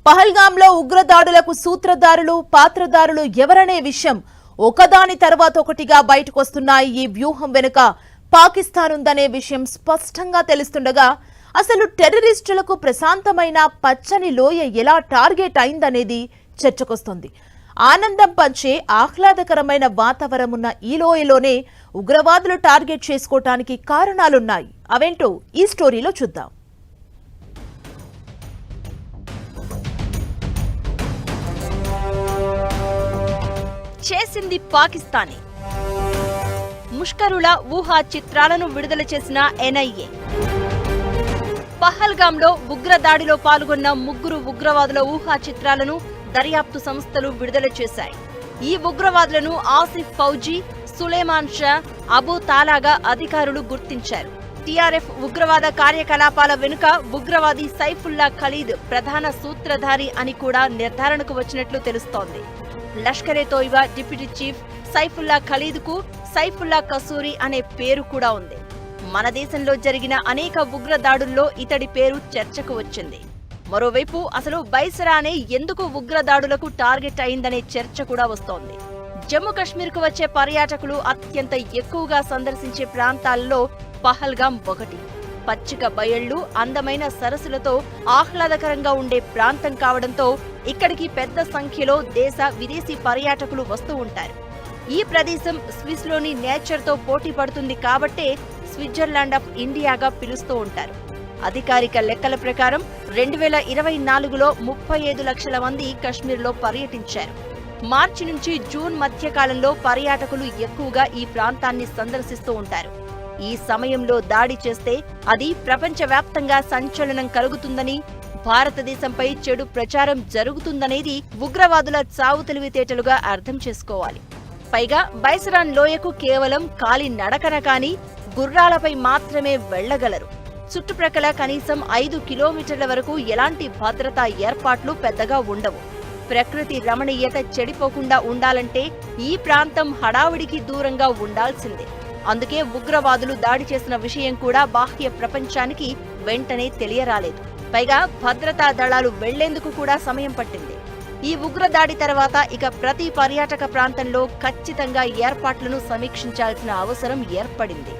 పహల్గాంలో ఉగ్రదాడులకు సూత్రధారులు పాత్రధారులు ఎవరనే విషయం ఒకదాని తర్వాత ఒకటిగా బయటకొస్తున్నాయి. ఈ వ్యూహం వెనుక పాకిస్తాన్ ఉందనే విషయం స్పష్టంగా తెలుస్తుండగా అసలు టెర్రరిస్టులకు ప్రశాంతమైన పచ్చని లోయ ఎలా టార్గెట్ అయిందనేది చర్చకొస్తుంది. ఆనందం పంచే ఆహ్లాదకరమైన వాతావరణం ఉన్న ఈ లోయలోనే ఉగ్రవాదులు టార్గెట్ చేసుకోవటానికి కారణాలున్నాయి. అవేంటో ఈ స్టోరీలో చూద్దాం. చేసింది పాకిస్తానే. ముష్కరుల ఊహా చిత్రాలను విడుదల చేసిన ఎన్ఐఏ. పహల్గాంలో ఉగ్రదాడిలో పాల్గొన్న 3 ఉగ్రవాదుల ఊహా చిత్రాలను దర్యాప్తు సంస్థలు విడుదల చేశాయి. ఈ ఉగ్రవాదులను ఆసిఫ్ ఫౌజీ, సులేమాన్ షా, అబూ తాలాగా అధికారులు గుర్తించారు. టీఆర్ఎఫ్ ఉగ్రవాద కార్యకలాపాల వెనుక ఉగ్రవాది సైఫుల్లా ఖలీద్ ప్రధాన సూత్రధారి అని కూడా నిర్ధారణకు వచ్చినట్లు తెలుస్తోంది. లష్కరే తోయిబా డిప్యూటీ చీఫ్ సైఫుల్లా ఖలీద్కు సైఫుల్లా కసూరి అనే పేరు కూడా ఉంది. మన దేశంలో జరిగిన అనేక ఉగ్రదాడుల్లో ఇతడి పేరు చర్చకు వచ్చింది. మరోవైపు అసలు బైసరానే ఎందుకు ఉగ్రదాడులకు టార్గెట్ అయిందనే చర్చ కూడా వస్తోంది. జమ్మూ కశ్మీర్కు వచ్చే పర్యాటకులు అత్యంత ఎక్కువగా సందర్శించే ప్రాంతాల్లో పహల్గాం ఒకటి. పచ్చిక బయళ్లు, అందమైన సరస్సులతో ఆహ్లాదకరంగా ఉండే ప్రాంతం కావడంతో ఇక్కడికి పెద్ద సంఖ్యలో దేశ విదేశీ పర్యాటకులు వస్తూ ఉంటారు. ఈ ప్రదేశం స్విస్లోని నేచర్తో పోటీ పడుతుంది కాబట్టే స్విట్జర్లాండ్ ఆఫ్ ఇండియాగా పిలుస్తూ ఉంటారు. అధికారిక లెక్కల ప్రకారం 2024లో 35 లక్షల మంది కశ్మీర్లో పర్యటించారు. మార్చి నుంచి జూన్ మధ్య కాలంలో పర్యాటకులు ఎక్కువగా ఈ ప్రాంతాన్ని సందర్శిస్తూ ఉంటారు. ఈ సమయంలో దాడి చేస్తే అది ప్రపంచవ్యాప్తంగా సంచలనం కలుగుతుందని, భారతదేశంపై చెడు ప్రచారం జరుగుతుందనేది ఉగ్రవాదుల చావు తెలివితేటలుగా అర్థం చేసుకోవాలి. పైగా బైసరాన్ లోయకు కేవలం కాలి నడకన కాని గుర్రాలపై మాత్రమే వెళ్లగలరు. చుట్టుప్రక్కల కనీసం 5 కిలోమీటర్ల వరకు ఎలాంటి భద్రతా ఏర్పాట్లు పెద్దగా ఉండవు. ప్రకృతి రమణీయత చెడిపోకుండా ఉండాలంటే ఈ ప్రాంతం హడావుడికి దూరంగా ఉండాల్సిందే. అందుకే ఉగ్రవాదులు దాడి చేసిన విషయం కూడా బాహ్య ప్రపంచానికి వెంటనే తెలియరాలేదు. పైగా భద్రతా దళాలు వెళ్లేందుకు కూడా సమయం పట్టింది. ఈ ఉగ్రదాడి తర్వాత ఇక ప్రతి పర్యాటక ప్రాంతంలో ఖచ్చితంగా ఏర్పాట్లను సమీక్షించాల్సిన అవసరం ఏర్పడింది.